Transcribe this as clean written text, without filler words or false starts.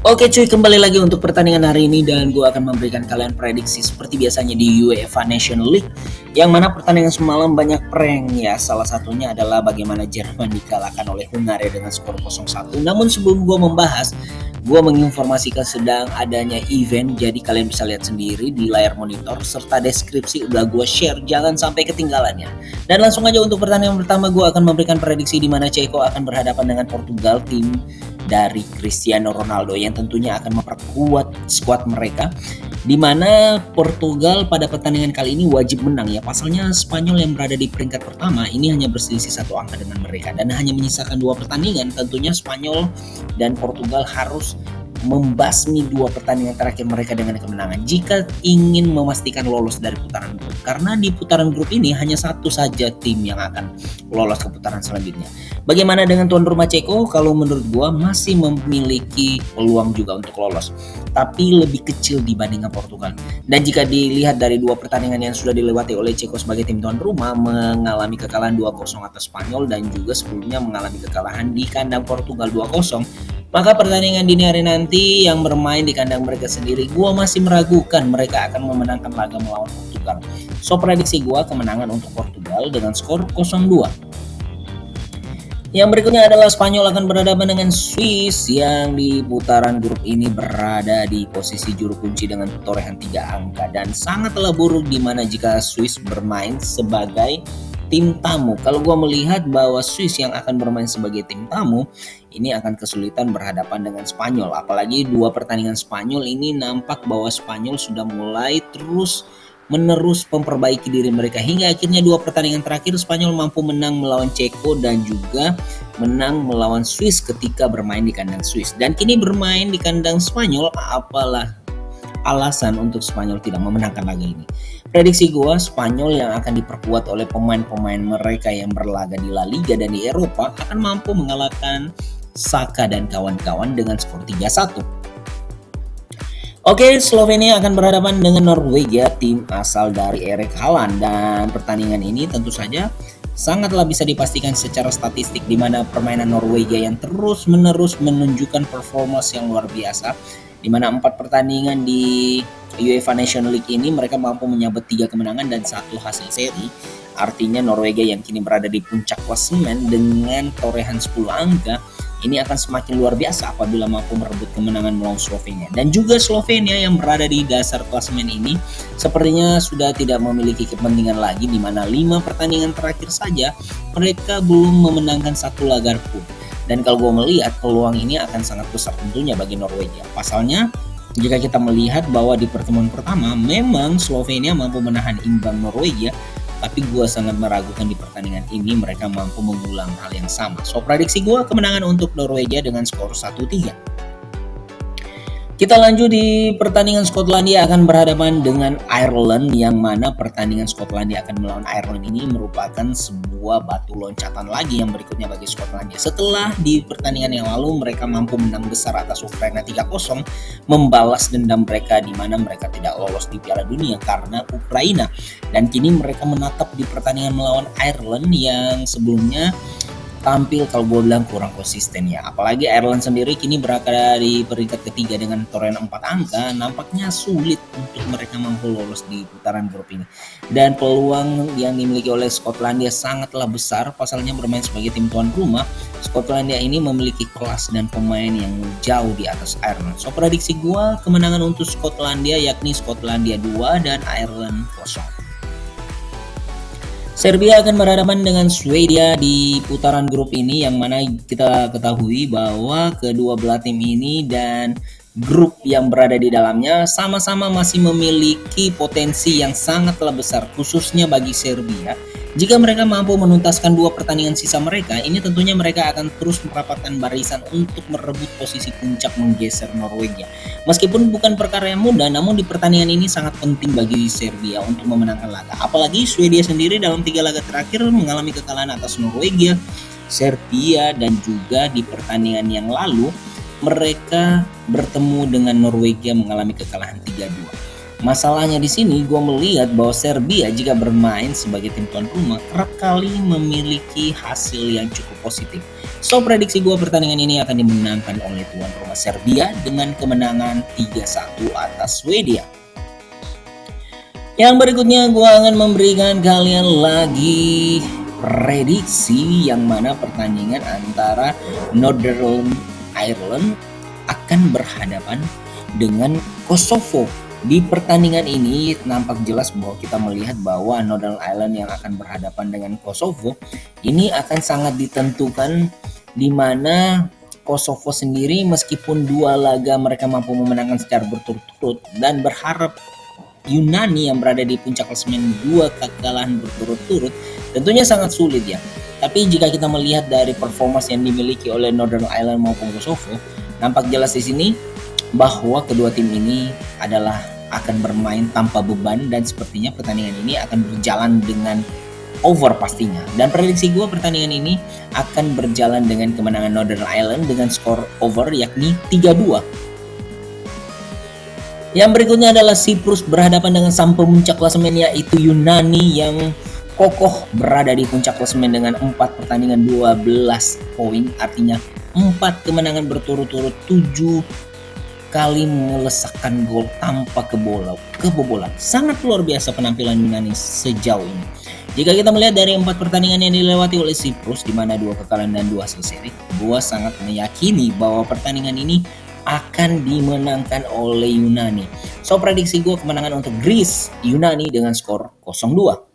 Oke cuy, kembali lagi untuk pertandingan hari ini dan gue akan memberikan kalian prediksi seperti biasanya di UEFA Nations League, yang mana pertandingan semalam banyak prank ya. Salah satunya adalah bagaimana Jerman dikalahkan oleh Hungaria dengan skor 0-1. Namun sebelum gue membahas, gue menginformasikan sedang adanya event, jadi kalian bisa lihat sendiri di layar monitor serta deskripsi udah gue share, jangan sampai ketinggalannya. Dan langsung aja untuk pertandingan pertama, gue akan memberikan prediksi di mana Ceko akan berhadapan dengan Portugal, tim dari Cristiano Ronaldo yang tentunya akan memperkuat skuad mereka, di mana Portugal pada pertandingan kali ini wajib menang ya. Pasalnya Spanyol yang berada di peringkat pertama ini hanya berselisih satu angka dengan mereka dan hanya menyisakan dua pertandingan. Tentunya Spanyol dan Portugal harus membasmi dua pertandingan terakhir mereka dengan kemenangan jika ingin memastikan lolos dari putaran grup, karena di putaran grup ini hanya satu saja tim yang akan lolos ke putaran selanjutnya. Bagaimana dengan tuan rumah Ceko? Kalau menurut gua masih memiliki peluang juga untuk lolos, tapi lebih kecil dibandingkan Portugal. Dan jika dilihat dari dua pertandingan yang sudah dilewati oleh Ceko sebagai tim tuan rumah, mengalami kekalahan 2-0 atas Spanyol dan juga sebelumnya mengalami kekalahan di kandang Portugal 2-0, maka pertandingan dini hari nanti yang bermain di kandang mereka sendiri, gua masih meragukan mereka akan memenangkan laga melawan Portugal. So prediksi gua kemenangan untuk Portugal dengan skor 0-2. Yang berikutnya adalah Spanyol akan berhadapan dengan Swiss yang di putaran grup ini berada di posisi juru kunci dengan torehan 3 angka dan sangatlah buruk di mana jika Swiss bermain sebagai tim tamu. Kalau gue melihat bahwa Swiss yang akan bermain sebagai tim tamu ini akan kesulitan berhadapan dengan Spanyol. Apalagi dua pertandingan Spanyol ini nampak bahwa Spanyol sudah mulai terus menerus memperbaiki diri mereka hingga akhirnya dua pertandingan terakhir Spanyol mampu menang melawan Ceko dan juga menang melawan Swiss ketika bermain di kandang Swiss. Dan kini bermain di kandang Spanyol, apalah alasan untuk Spanyol tidak memenangkan laga ini. Prediksi gue, Spanyol yang akan diperkuat oleh pemain-pemain mereka yang berlaga di La Liga dan di Eropa akan mampu mengalahkan Saka dan kawan-kawan dengan skor 3-1. Oke, Slovenia akan berhadapan dengan Norwegia, tim asal dari Erik Haaland, dan pertandingan ini tentu saja sangatlah bisa dipastikan secara statistik di mana permainan Norwegia yang terus-menerus menunjukkan performa yang luar biasa, di mana 4 pertandingan di UEFA Nations League ini mereka mampu menyabet 3 kemenangan dan 1 hasil seri. Artinya Norwegia yang kini berada di puncak klasemen dengan torehan 10 angka ini akan semakin luar biasa apabila mampu merebut kemenangan melawan Slovenia. Dan juga Slovenia yang berada di dasar klasemen ini sepertinya sudah tidak memiliki kepentingan lagi, di mana 5 pertandingan terakhir saja mereka belum memenangkan satu laga pun. Dan kalau gue melihat peluang ini akan sangat besar tentunya bagi Norwegia. Pasalnya jika kita melihat bahwa di pertemuan pertama memang Slovenia mampu menahan imbang Norwegia, tapi gue sangat meragukan di pertandingan ini mereka mampu mengulang hal yang sama. So prediksi gue kemenangan untuk Norwegia dengan skor 1-3. Kita lanjut di pertandingan Skotlandia akan berhadapan dengan Ireland, yang mana pertandingan Skotlandia akan melawan Ireland ini merupakan sebuah batu loncatan lagi yang berikutnya bagi Skotlandia. Setelah di pertandingan yang lalu mereka mampu menang besar atas Ukraina 3-0, membalas dendam mereka di mana mereka tidak lolos di Piala Dunia karena Ukraina. Dan kini mereka menatap di pertandingan melawan Ireland yang sebelumnya tampil kalau gue bilang kurang konsisten ya. Apalagi Ireland sendiri kini berada di peringkat ketiga dengan torehan 4 angka, nampaknya sulit untuk mereka mampu lolos di putaran grup ini. Dan peluang yang dimiliki oleh Skotlandia sangatlah besar, pasalnya bermain sebagai tim tuan rumah. Skotlandia ini memiliki kelas dan pemain yang jauh di atas Ireland. So prediksi gue kemenangan untuk Skotlandia yakni Skotlandia 2 dan Ireland 0. Serbia akan berhadapan dengan Swedia di putaran grup ini, yang mana kita ketahui bahwa kedua belah tim ini dan grup yang berada di dalamnya sama-sama masih memiliki potensi yang sangatlah besar, khususnya bagi Serbia. Jika mereka mampu menuntaskan 2 pertandingan sisa mereka, ini tentunya mereka akan terus merapatkan barisan untuk merebut posisi puncak menggeser Norwegia. Meskipun bukan perkara yang mudah, namun di pertandingan ini sangat penting bagi Serbia untuk memenangkan laga. Apalagi Swedia sendiri dalam 3 laga terakhir mengalami kekalahan atas Norwegia, Serbia, dan juga di pertandingan yang lalu mereka bertemu dengan Norwegia mengalami kekalahan 3-2. Masalahnya di sini gue melihat bahwa Serbia jika bermain sebagai tim tuan rumah kerap kali memiliki hasil yang cukup positif. So prediksi gue pertandingan ini akan dimenangkan oleh tuan rumah Serbia dengan kemenangan 3-1 atas Swedia. Yang berikutnya gue akan memberikan kalian lagi prediksi yang mana pertandingan antara Northern Ireland akan berhadapan dengan Kosovo. Di pertandingan ini nampak jelas bahwa kita melihat bahwa Northern Ireland yang akan berhadapan dengan Kosovo ini akan sangat ditentukan, di mana Kosovo sendiri meskipun 2 laga mereka mampu memenangkan secara berturut-turut dan berharap Yunani yang berada di puncak klasemen 2 kekalahan berturut-turut tentunya sangat sulit ya. Tapi jika kita melihat dari performance yang dimiliki oleh Northern Ireland maupun Kosovo, nampak jelas di sini bahwa kedua tim ini adalah akan bermain tanpa beban dan sepertinya pertandingan ini akan berjalan dengan over pastinya. Dan prediksi gue pertandingan ini akan berjalan dengan kemenangan Northern Ireland dengan skor over yakni 3-2. Yang berikutnya adalah Siprus berhadapan dengan sang pemuncak klasemen yaitu Yunani yang kokoh berada di puncak klasemen dengan 4 pertandingan 12 poin, artinya 4 kemenangan berturut-turut, 7 kali melesakkan gol tanpa kebobolan. Sangat luar biasa penampilan Yunani sejauh ini. Jika kita melihat dari 4 pertandingan yang dilewati oleh Siprus, di mana 2 kekalahan dan 2 hasil seri, gua sangat meyakini bahwa pertandingan ini akan dimenangkan oleh Yunani. So prediksi gue kemenangan untuk Greece Yunani dengan skor 0-2.